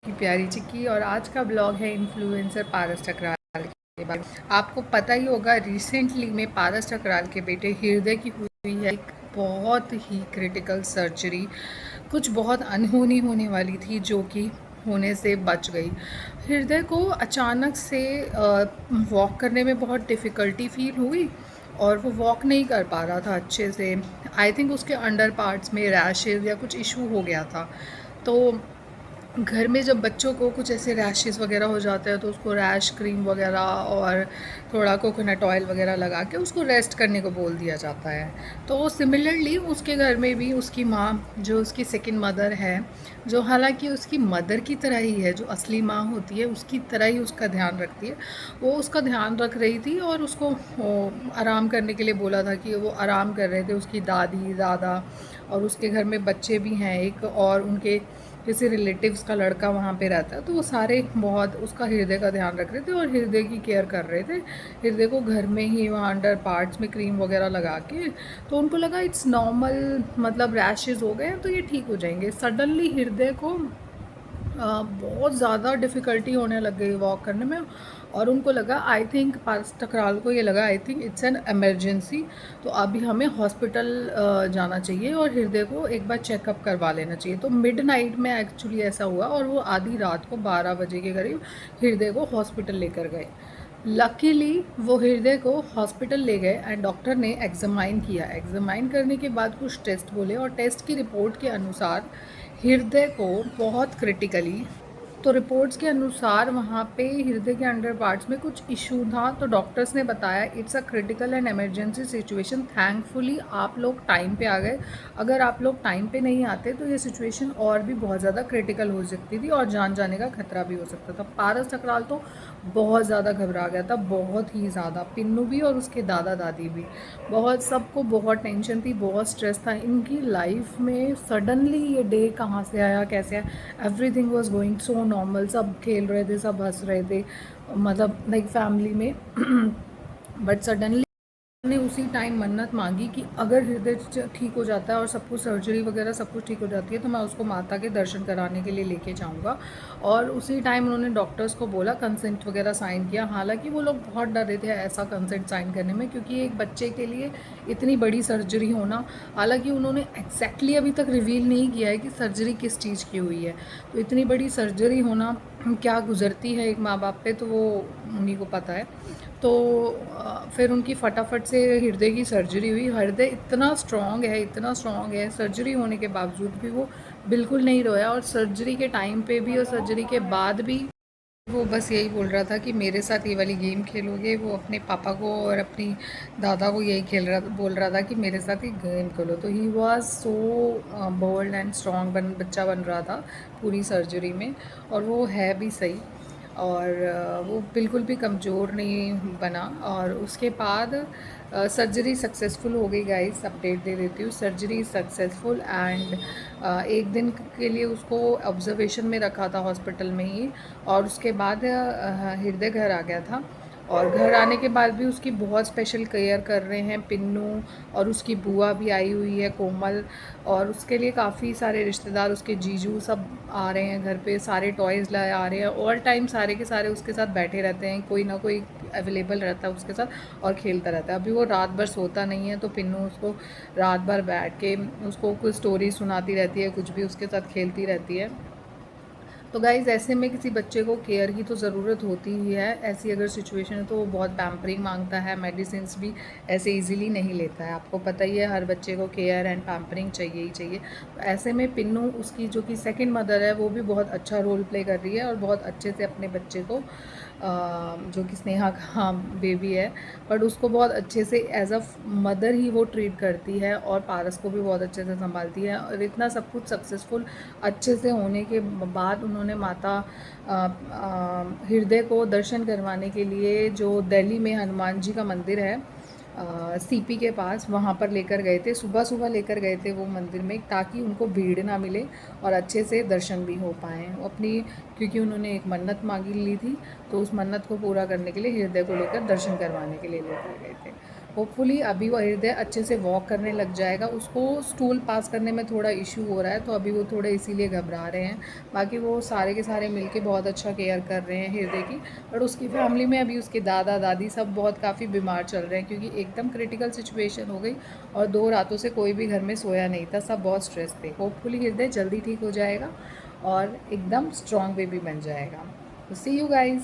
की प्यारी चिक्की। और आज का ब्लॉग है इन्फ्लुएंसर पारस ठकराल के बारे में। आपको पता ही होगा रिसेंटली में पारस ठकराल के बेटे हृदय की हुई है एक बहुत ही क्रिटिकल सर्जरी। कुछ बहुत अनहोनी होने वाली थी जो कि होने से बच गई। हृदय को अचानक से वॉक करने में बहुत डिफ़िकल्टी फील हुई और वो वॉक नहीं कर पा रहा था अच्छे से। आई थिंक उसके अंडर पार्ट्स में रैशेज़ या कुछ इशू हो गया था। तो घर में जब बच्चों को कुछ ऐसे रैशेस वगैरह हो जाते हैं तो उसको रैश क्रीम वगैरह और थोड़ा कोकोनट ऑयल वगैरह लगा के उसको रेस्ट करने को बोल दिया जाता है। तो सिमिलरली उसके घर में भी उसकी माँ, जो उसकी सेकंड मदर है, जो हालांकि उसकी मदर की तरह ही है, जो असली माँ होती है उसकी तरह ही उसका ध्यान रखती है, वो उसका ध्यान रख रही थी और उसको आराम करने के लिए बोला था कि वो आराम कर रहे थे। उसकी दादी दादा और उसके घर में बच्चे भी हैं एक, और उनके किसी रिलेटिव्स का लड़का वहाँ पे रहता है, तो वो सारे बहुत उसका हृदय का ध्यान रख रहे थे और हृदय की केयर कर रहे थे। हृदय को घर में ही वहाँ अंडर पार्ट्स में क्रीम वगैरह लगा के, तो उनको लगा इट्स नॉर्मल, मतलब रैशेज़ हो गए हैं तो ये ठीक हो जाएंगे। सडनली हृदय को बहुत ज़्यादा डिफ़िकल्टी होने लग गई वॉक करने में, और उनको लगा, आई थिंक पारस ठकराल को ये लगा, I think it's an emergency, तो अभी हमें हॉस्पिटल जाना चाहिए और हृदय को एक बार चेकअप करवा लेना चाहिए। तो मिडनाइट में एक्चुअली ऐसा हुआ और वो आधी रात को 12 बजे के करीब हृदय को हॉस्पिटल लेकर गए। लकीली वो हृदय को हॉस्पिटल ले गए एंड डॉक्टर ने एग्जामाइन किया। एग्जामाइन करने के बाद कुछ टेस्ट बोले और टेस्ट की रिपोर्ट के अनुसार हृदय को बहुत क्रिटिकली, तो रिपोर्ट्स के अनुसार वहाँ पे हृदय के अंडर पार्ट्स में कुछ इशू था। तो डॉक्टर्स ने बताया it's a critical and emergency situation. Thankfully आप लोग टाइम पे आ गए, अगर आप लोग टाइम पे नहीं आते तो ये सिचुएशन और भी बहुत ज़्यादा क्रिटिकल हो सकती थी और जान जाने का खतरा भी हो सकता था। पारस ठकराल तो बहुत ज़्यादा घबरा गया था, बहुत ही ज़्यादा। पिन्नू भी और उसके दादा दादी भी, बहुत, सबको बहुत टेंशन थी, बहुत स्ट्रेस था इनकी लाइफ में। सडनली ये डे कहाँ से आया, कैसे आया। Everything was going so normal, सब खेल रहे थे, सब हंस रहे थे, मतलब लाइक फैमिली में बट सडनली ने उसी टाइम मन्नत मांगी कि अगर हृदय ठीक हो जाता है और सब कुछ सर्जरी वगैरह सब कुछ ठीक हो जाती है तो मैं उसको माता के दर्शन कराने के लिए लेके जाऊंगा। और उसी टाइम उन्होंने डॉक्टर्स को बोला, कंसेंट वगैरह साइन किया। हालांकि वो लोग बहुत डर रहे थे ऐसा कंसेंट साइन करने में, क्योंकि एक बच्चे के लिए इतनी बड़ी सर्जरी होना, हालांकि उन्होंने एग्जैक्टली अभी तक रिवील नहीं किया है कि सर्जरी किस चीज़ की हुई है। तो इतनी बड़ी सर्जरी होना क्या गुजरती है एक माँ बाप पे, तो वो उन्हीं को पता है। तो फिर उनकी फटाफट से हृदय की सर्जरी हुई। हृदय इतना स्ट्रॉन्ग है, इतना स्ट्रॉन्ग है, सर्जरी होने के बावजूद भी वो बिल्कुल नहीं रोया, और सर्जरी के टाइम पे भी और सर्जरी के बाद भी वो बस यही बोल रहा था कि मेरे साथ ये वाली गेम खेलोगे। वो अपने पापा को और अपनी दादा को यही बोल रहा था कि मेरे साथ ही गेम खेलो। तो he was so bold and strong, बच्चा बन रहा था पूरी सर्जरी में, और वो है भी सही। और वो बिल्कुल भी कमज़ोर नहीं बना। और उसके बाद सर्जरी सक्सेसफुल हो गई गाइस, अपडेट दे देती हूँ, सर्जरी सक्सेसफुल। एंड एक दिन के लिए उसको ऑब्जर्वेशन में रखा था हॉस्पिटल में ही, और उसके बाद हृदय घर आ गया था। और घर आने के बाद भी उसकी बहुत स्पेशल केयर कर रहे हैं पिन्नू, और उसकी बुआ भी आई हुई है कोमल, और उसके लिए काफ़ी सारे रिश्तेदार, उसके जीजू सब आ रहे हैं घर पे, सारे टॉयज़ लाए आ रहे हैं। ऑल टाइम सारे के सारे उसके साथ बैठे रहते हैं, कोई ना कोई अवेलेबल रहता है उसके साथ और खेलता रहता है। अभी वो रात भर सोता नहीं है तो पिन्नू उसको रात भर बैठ के उसको कुछ स्टोरी सुनाती रहती है, कुछ भी उसके साथ खेलती रहती है। तो गाइज़ ऐसे में किसी बच्चे को केयर की तो ज़रूरत होती ही है। ऐसी अगर सिचुएशन है तो वो बहुत पैम्परिंग मांगता है, मेडिसिन्स भी ऐसे इजीली नहीं लेता है। आपको पता ही है हर बच्चे को केयर एंड पैम्परिंग चाहिए ही चाहिए। तो ऐसे में पिन्नू, उसकी जो कि सेकंड मदर है, वो भी बहुत अच्छा रोल प्ले कर रही है और बहुत अच्छे से अपने बच्चे को, जो कि स्नेहा का बेबी है, बट उसको बहुत अच्छे से एज अ मदर ही वो ट्रीट करती है और पारस को भी बहुत अच्छे से संभालती है। और इतना सब कुछ सक्सेसफुल अच्छे से होने के बाद उन्होंने माता हृदय को दर्शन करवाने के लिए, जो दिल्ली में हनुमान जी का मंदिर है सीपी के पास, वहाँ पर लेकर गए थे। सुबह सुबह लेकर गए थे वो मंदिर में, ताकि उनको भीड़ ना मिले और अच्छे से दर्शन भी हो पाएँ अपनी, क्योंकि उन्होंने एक मन्नत मांगी ली थी, तो उस मन्नत को पूरा करने के लिए हृदय को लेकर दर्शन करवाने के लिए लेकर गए थे। होपफुली अभी वो हृदय अच्छे से वॉक करने लग जाएगा। उसको स्टूल पास करने में थोड़ा इशू हो रहा है, तो अभी वो थोड़े इसीलिए घबरा रहे हैं। बाकी वो सारे के सारे मिलके बहुत अच्छा केयर कर रहे हैं हृदय की। बट उसकी फैमिली में अभी उसके दादा दादी सब बहुत काफ़ी बीमार चल रहे हैं, क्योंकि एकदम क्रिटिकल सिचुएशन हो गई और 2 रातों से कोई भी घर में सोया नहीं था, सब बहुत स्ट्रेस थे। होपफुली हृदय जल्दी ठीक हो जाएगा और एकदम स्ट्रॉन्ग बेबी बन जाएगा। तो सी यू गाइज़।